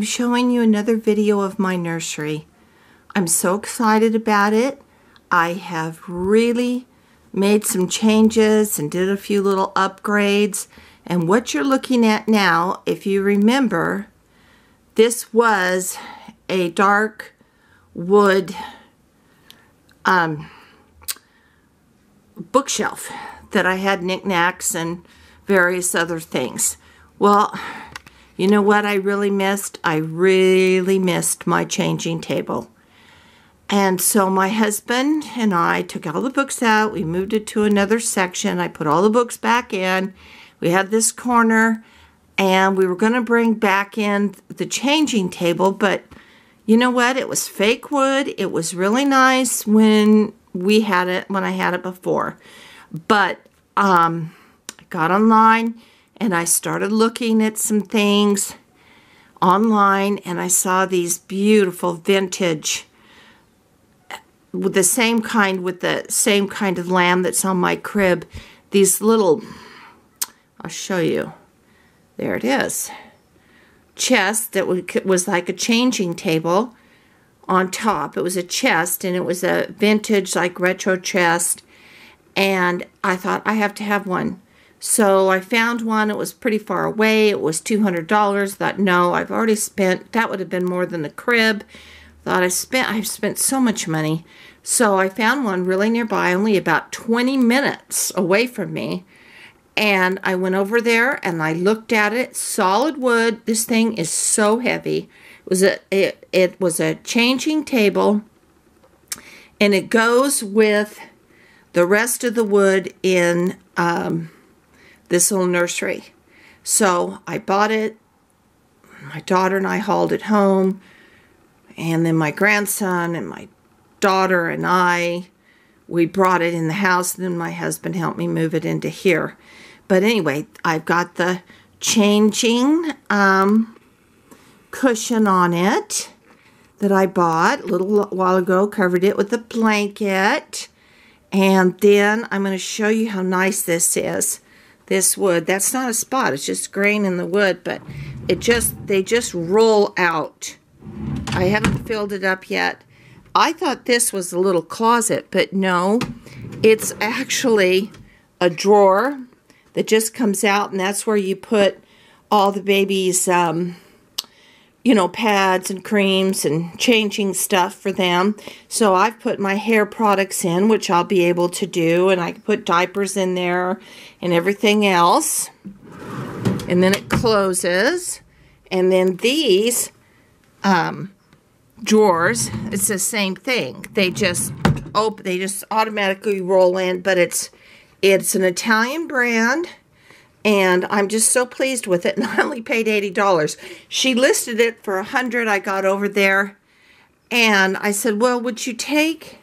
showing you another video of my nursery. I'm so excited about it. I have really made some changes and did a few little upgrades. And what you're looking at now, if you remember, this was a dark wood bookshelf that I had knickknacks and various other things. Well, you know what I really missed? I really missed my changing table. And so my husband and I took all the books out. We moved it to another section. I put all the books back in. We had this corner, and we were going to bring back in the changing table, but you know what? It was fake wood. It was really nice when we had it, when I had it before. But I got online and I started looking at some things online, and I saw these beautiful vintage with the same kind of lamb that's on my crib. These little, I'll show you. There it is. Chest that was like a changing table on top. It was a chest, and it was a vintage, like retro chest. And I thought, I have to have one. So I found one. It was pretty far away. It was $200. Thought, no, I've already spent, that would have been more than the crib. Thought I've spent so much money. So I found one really nearby, only about 20 minutes away from me. And I went over there and I looked at it. Solid wood. This thing is so heavy. It was a changing table, and it goes with the rest of the wood in this little nursery. So I bought it. My daughter and I hauled it home, and then my grandson and my daughter and we brought it in the house, and then my husband helped me move it into here. But anyway, I've got the changing cushion on it that I bought a little while ago, covered it with a blanket. And then I'm going to show you how nice this is. This wood, that's not a spot, it's just grain in the wood, but they just roll out. I haven't filled it up yet. I thought this was a little closet, but no, it's actually a drawer that just comes out, and that's where you put all the baby's, you know, pads and creams and changing stuff for them. So I've put my hair products in, which I'll be able to do, and I can put diapers in there and everything else. And then it closes. And then these drawers, it's the same thing. They just open, they just automatically roll in, but it's an Italian brand, and I'm just so pleased with it. And I only paid $80. She listed it for $100. I got over there, and I said, well, would you take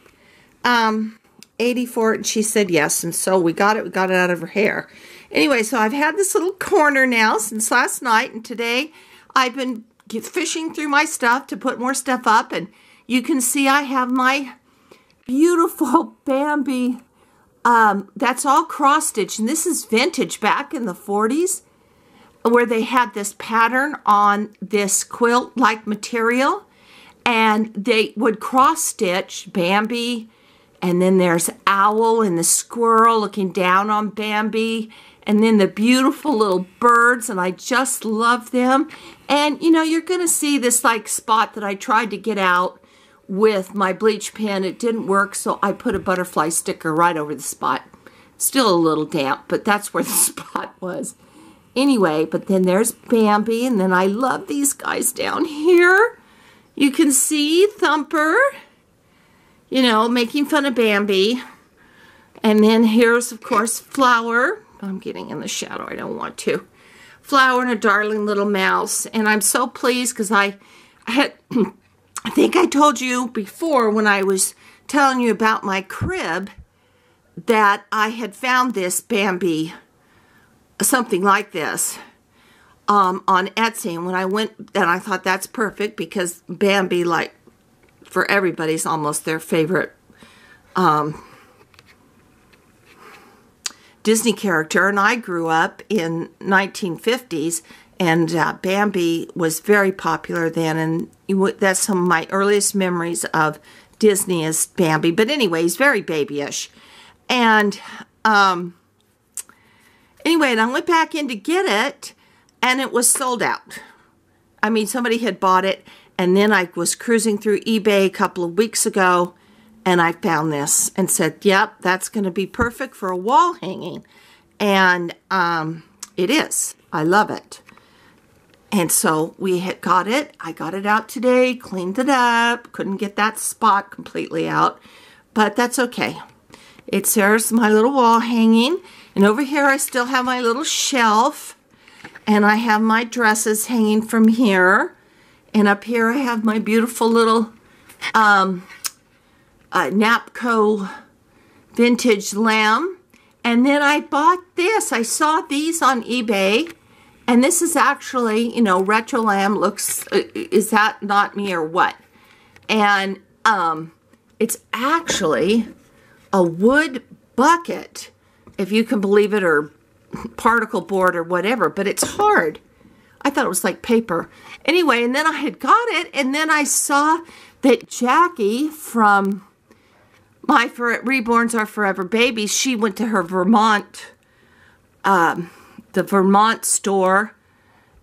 $80 for it? And she said yes, and so we got it out of her hair. Anyway, so I've had this little corner now since last night, and today I've been fishing through my stuff to put more stuff up, and you can see I have my beautiful Bambi. That's all cross-stitch, and this is vintage back in the 40s, where they had this pattern on this quilt-like material, and they would cross-stitch Bambi, and then there's Owl and the squirrel looking down on Bambi, and then the beautiful little birds, and I just love them. And, you know, you're going to see this, like, spot that I tried to get out with my bleach pen. It didn't work, so I put a butterfly sticker right over the spot. Still a little damp, but that's where the spot was. Anyway, but then there's Bambi, and then I love these guys down here. You can see Thumper, you know, making fun of Bambi. And then here's, of course, Flower. I'm getting in the shadow. I don't want to. Flower and a darling little mouse. And I'm so pleased because I had... I think I told you before when I was telling you about my crib that I had found this Bambi, something like this, on Etsy. And when I went, and I thought that's perfect because Bambi, like, for everybody's almost their favorite Disney character. And I grew up in 1950s, And Bambi was very popular then, and that's some of my earliest memories of Disney is Bambi. But anyway, he's very babyish. And anyway, and I went back in to get it, and it was sold out. I mean, somebody had bought it, and then I was cruising through eBay a couple of weeks ago, and I found this and said, yep, that's going to be perfect for a wall hanging. And it is. I love it. And so we had got it. I got it out today, cleaned it up. Couldn't get that spot completely out, but that's okay. There's my little wall hanging. And over here I still have my little shelf. And I have my dresses hanging from here. And up here I have my beautiful little Napco vintage lamb. And then I bought this. I saw these on eBay. And this is actually, you know, retro lamb looks, is that not me or what? And it's actually a wood bucket, if you can believe it, or particle board or whatever, but it's hard. I thought it was like paper. Anyway, and then I had got it, and then I saw that Jackie from My Reborns Are Forever Babies, she went to her Vermont, the Vermont store,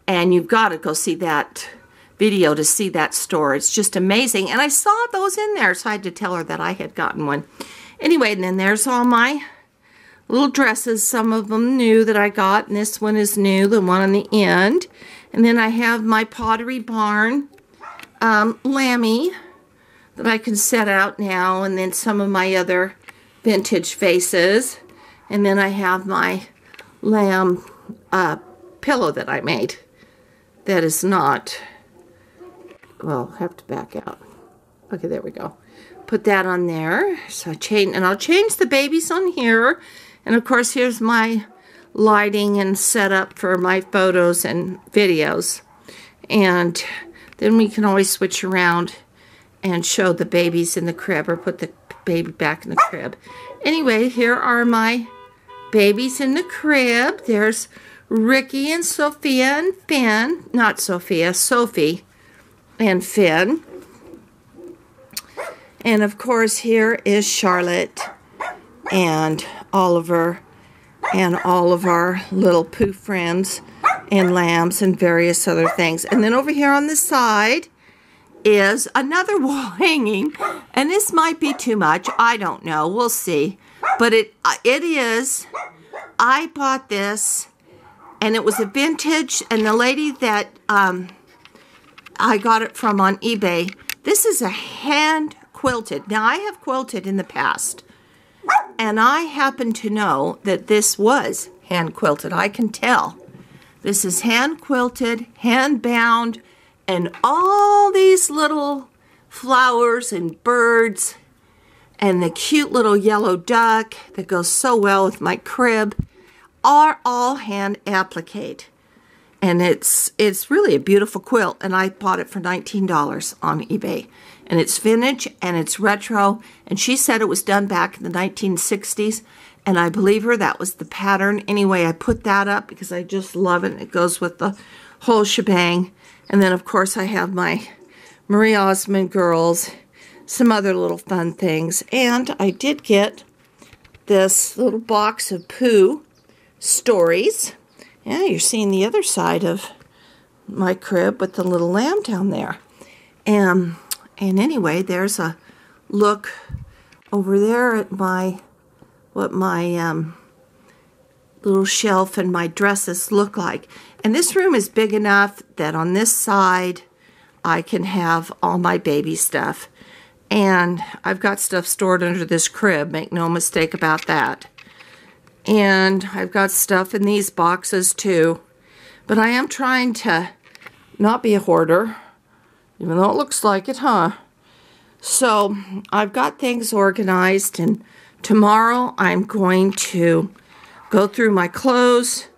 and you've got to go see that video to see that store. It's just amazing. And I saw those in there, so I had to tell her that I had gotten one. Anyway, and then there's all my little dresses, some of them new that I got, and this one is new, the one on the end. And then I have my Pottery Barn Lammy that I can set out now, and then some of my other vintage vases. And then I have my lamb pillow that I made that is not, well, I'll have to back out. Okay, there we go. Put that on there. So I'll change the babies on here. And of course, here's my lighting and setup for my photos and videos. And then we can always switch around and show the babies in the crib, or put the baby back in the crib. Anyway, here are my babies in the crib. There's Ricky and Sophia and Finn. Not Sophia, Sophie and Finn. And of course, here is Charlotte and Oliver and all of our little Pooh friends and lambs and various other things. And then over here on the side is another wall hanging. And this might be too much. I don't know. We'll see. But it is. I bought this, and it was a vintage, and the lady that I got it from on eBay, this is a hand quilted. Now, I have quilted in the past, and I happen to know that this was hand quilted. I can tell. This is hand quilted, hand bound, and all these little flowers and birds and the cute little yellow duck that goes so well with my crib are all hand appliqued. And it's really a beautiful quilt, and I bought it for $19 on eBay. And it's vintage and it's retro, and she said it was done back in the 1960s, and I believe her. That was the pattern. Anyway, I put that up because I just love it. It goes with the whole shebang. And then, of course, I have my Marie Osmond girls, some other little fun things. And I did get this little box of Poo Stories. Yeah, you're seeing the other side of my crib with the little lamb down there. And anyway, there's a look over there at what my little shelf and my dresses look like. And this room is big enough that on this side I can have all my baby stuff. And I've got stuff stored under this crib, make no mistake about that. And I've got stuff in these boxes too. But I am trying to not be a hoarder, even though it looks like it, huh? So I've got things organized, and tomorrow I'm going to go through my clothes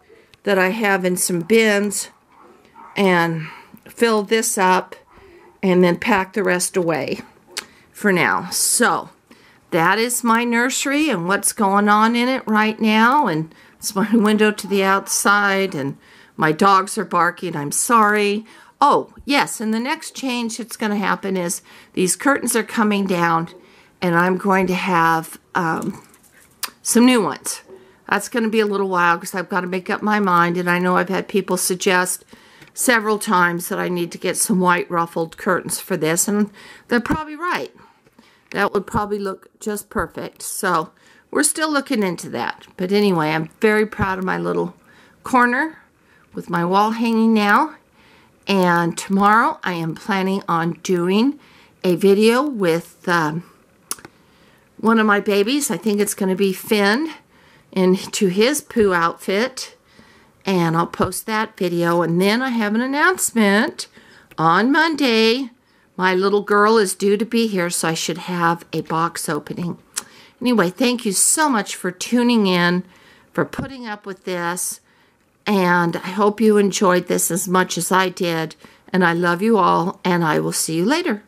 that I have in some bins and fill this up and then pack the rest away for now. So that is my nursery and what's going on in it right now. And it's my window to the outside and My dogs are barking. I'm sorry. Oh, yes, and the next change that's going to happen is these curtains are coming down, and I'm going to have some new ones. That's going to be a little while because I've got to make up my mind, and I know I've had people suggest several times that I need to get some white ruffled curtains for this, and they're probably right. That would probably look just perfect. So we're still looking into that. But anyway, I'm very proud of my little corner with my wall hanging now. And tomorrow I am planning on doing a video with one of my babies. I think it's going to be Finn into his Pooh outfit. And I'll post that video. And then I have an announcement on Monday. My little girl is due to be here, so I should have a box opening. Anyway, thank you so much for tuning in, for putting up with this. And I hope you enjoyed this as much as I did. And I love you all, and I will see you later.